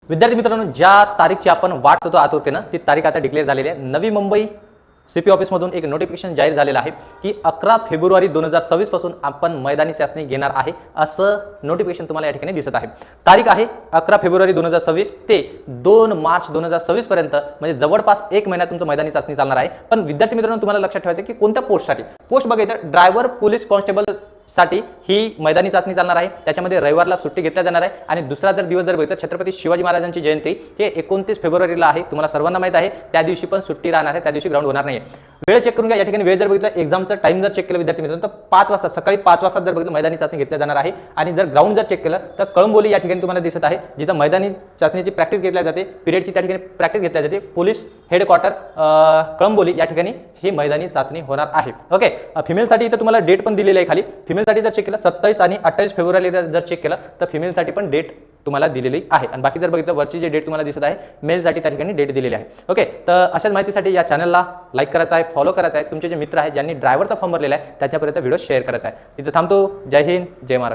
विद्यार्थी मित्रांनो, ज्या तारीखची आपण वाट पाहतो आतुरतेनं ती तारीख आता डिक्लेअर झालेली आहे। नवी मुंबई सीपी ऑफिसमधून एक नोटिफिकेशन जाहीर झालेलं आहे की 11 फेब्रुवारी 2026 पासून आपण मैदानी चाचणी घेणार आहे असं नोटिफिकेशन तुम्हाला या ठिकाणी दिसत आहे। तारीख आहे 11 फेब्रुवारी 2026 ते 2 मार्च 2026 पर्यंत, म्हणजे जवळपास 1 महिना तुमचं मैदानी चाचणी चालणार आहे। पण विद्यार्थी मित्रांनो, तुम्हाला लक्षात ठेवायचं की कोणत्या पोस्टसाठी पोस्ट बघायचं, ड्रायव्हर पोलीस कॉन्स्टेबल साठी ही मैदानी चाचणी चालणार आहे। त्याच्यामध्ये रविवारला सुट्टी घेतल्या जाणार आहे आणि दुसरा जर दिवस जर बघितलं, छत्रपती शिवाजी महाराजांची जयंती हे 29 फेब्रुवारीला आहे। तुम्हाला सर्वांना माहित आहे त्या दिवशी पण सुट्टी राहणार आहे, त्या दिवशी ग्राउंड होणार नाही। वेळ चेक करून घ्या। या ठिकाणी वेळ जर बघितलं, एक्झामचा टाइम जर चेक केलं विद्यार्थी मित्रांनो, तर 5 वाजता सकाळी 5 वाजता जर बघितलं मैदानी चाचणी घेतल्या जाणार आहे। आणि जर ग्राउंड जर चेक केलं तर कळंबोली या ठिकाणी तुम्हाला दिसत आहे, जिथं मैदानी चाचणीची प्रॅक्टिस घेतली जाते, पिरियडची त्या ठिकाणी प्रॅक्टिस घेतली जाते। पोलीस हेडक्वार्टर कळंबोली या ठिकाणी ही मैदानी चाचणी होणार आहे। ओके, फिमेलसाठी इथं तुम्हाला डेट पण दिलेली आहे खाली। फिमेलसाठी जर चेक केलं 27 आणि 28 फेब्रुवारीला जर चेक केलं तर फिमेलसाठी पण डेट तुम्हाला दिलेली आहे। आणि बाकी जर बघितलं वरची जे डेट तुम्हाला दिसत आहे मेलसाठी त्या ठिकाणी डेट दिलेली आहे। ओके, तर अशाच माहितीसाठी या चॅनलला लाईक करायचं आहे, फॉलो करायचं आहे। तुमचे जे मित्र आहेत ज्यांनी ड्रायव्हरचा फॉर्म भरलेला आहे त्याच्यापर्यंत व्हिडिओ शेअर करायचा आहे। इथं थांबतो। जय हिंद, जय महाराष्ट्र।